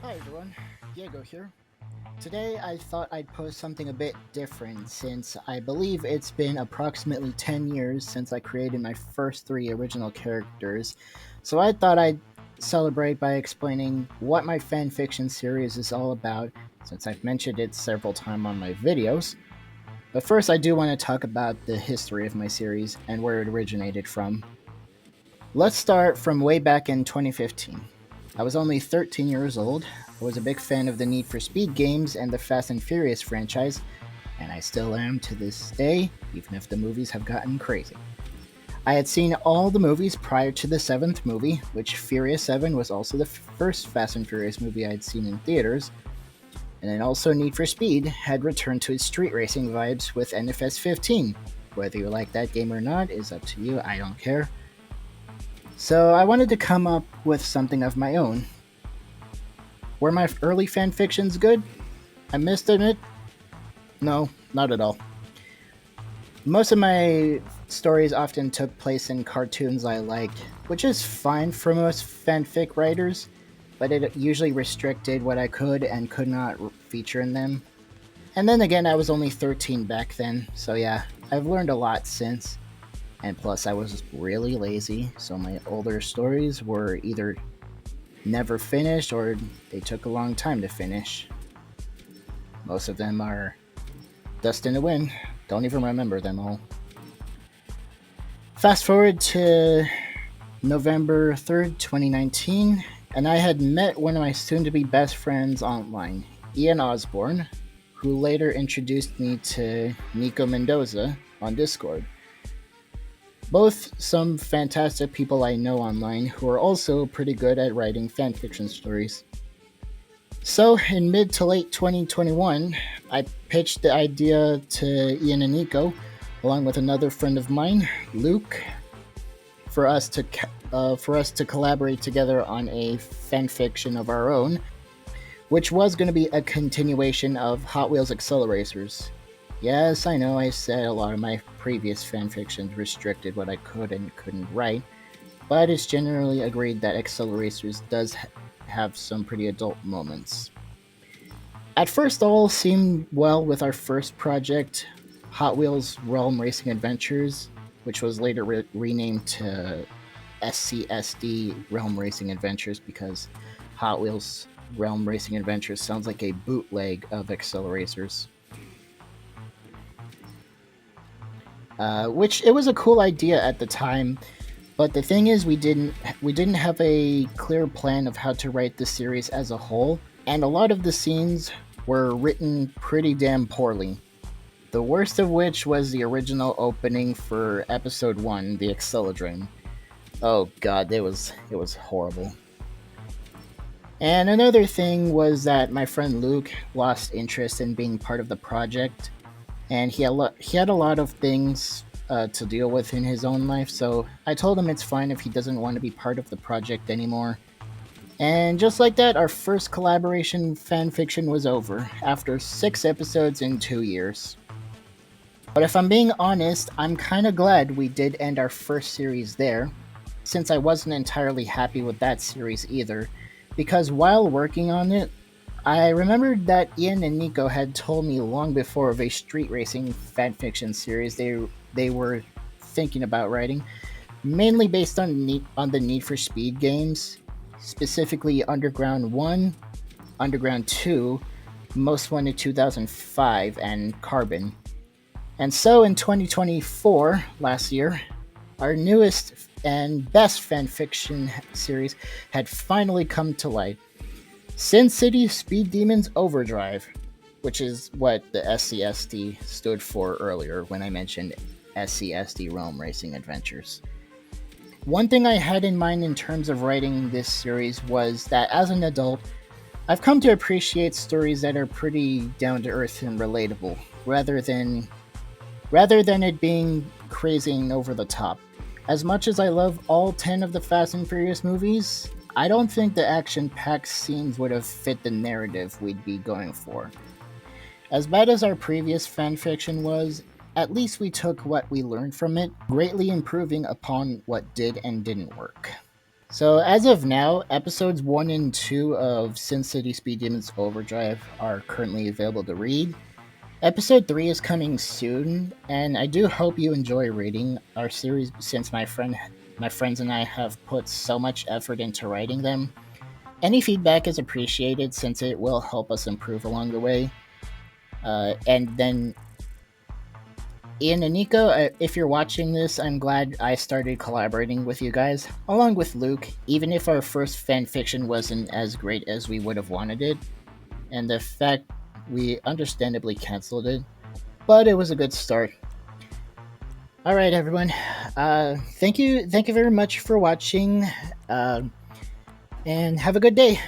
Hi everyone, Diego here. Today I thought I'd post something a bit different since I believe it's been approximately 10 years since I created my first three original characters, so I thought I'd celebrate by explaining what my fanfiction series is all about since I've mentioned it several times on my videos. But first, I do want to talk about the history of my series and where it originated from. Let's start from way back in 2015. I was only 13 years old. I was a big fan of the Need for Speed games and the Fast and Furious franchise, and I still am to this day, even if the movies have gotten crazy. I had seen all the movies prior to the seventh movie, which Furious 7 was also the first Fast and Furious movie I had seen in theaters, and then also Need for Speed had returned to its street racing vibes with NFS 15. Whether you like that game or not is up to you, I don't care. So I wanted to come up with something of my own. Were my early fanfictions good? I missed it? No, not at all. Most of my stories often took place in cartoons I liked, which is fine for most fanfic writers, but it usually restricted what I could and could not feature in them. And then again, I was only 13 back then, so yeah, I've learned a lot since. And plus, I was really lazy, so my older stories were either never finished or they took a long time to finish. Most of them are destined to win. Don't even remember them all. Fast forward to November 3rd, 2019, and I had met one of my soon to be best friends online, Ian Osborne, who later introduced me to Niko Mendoza on Discord. Both some fantastic people I know online who are also pretty good at writing fanfiction stories. So, in mid to late 2021, I pitched the idea to Ian and Niko, along with another friend of mine, Luke, for us to collaborate together on a fanfiction of our own, which was going to be a continuation of Hot Wheels Acceleracers. Yes, I know I said a lot of my previous fanfictions restricted what I could and couldn't write, but it's generally agreed that Acceleracers does have some pretty adult moments. At first, all seemed well with our first project, Hot Wheels Realm Racing Adventures, which was later renamed to SCSD Realm Racing Adventures because Hot Wheels Realm Racing Adventures sounds like a bootleg of Acceleracers. Which it was a cool idea at the time, but the thing is, we didn't have a clear plan of how to write the series as a whole, and a lot of the scenes were written pretty damn poorly. The worst of which was the original opening for episode 1, the Acceladrome. Oh god, it was horrible. And another thing was that my friend Luke lost interest in being part of the project, and he had a lot of things to deal with in his own life, so I told him it's fine if he doesn't want to be part of the project anymore. And just like that, our first collaboration fanfiction was over, after 6 episodes in 2 years. But if I'm being honest, I'm kinda glad we did end our first series there, since I wasn't entirely happy with that series either, because while working on it, I remembered that Ian and Niko had told me long before of a street racing fanfiction series they were thinking about writing, mainly based on the Need for Speed games, specifically Underground 1, Underground 2, Most Wanted 2005, and Carbon. And so in 2024, last year, our newest and best fanfiction series had finally come to light. Sin City Speed Demons OverDrive, which is what the SCSD stood for earlier when I mentioned SCSD Realm Racing Adventures. One thing I had in mind in terms of writing this series was that as an adult, I've come to appreciate stories that are pretty down to earth and relatable, rather than it being crazy and over the top. As much as I love all 10 of the Fast and Furious movies, I don't think the action packed scenes would have fit the narrative we'd be going for. As bad as our previous fanfiction was, at least we took what we learned from it, greatly improving upon what did and didn't work. So as of now, episodes 1 and 2 of Sin City Speed Demons Overdrive are currently available to read. Episode 3 is coming soon, and I do hope you enjoy reading our series since my friends and I have put so much effort into writing them. Any feedback is appreciated since it will help us improve along the way. And then Ian and Niko, if you're watching this, I'm glad I started collaborating with you guys, along with Luke, even if our first fanfiction wasn't as great as we would have wanted it, and the fact we understandably canceled it, but it was a good start. Alright, everyone. Thank you very much for watching, and have a good day.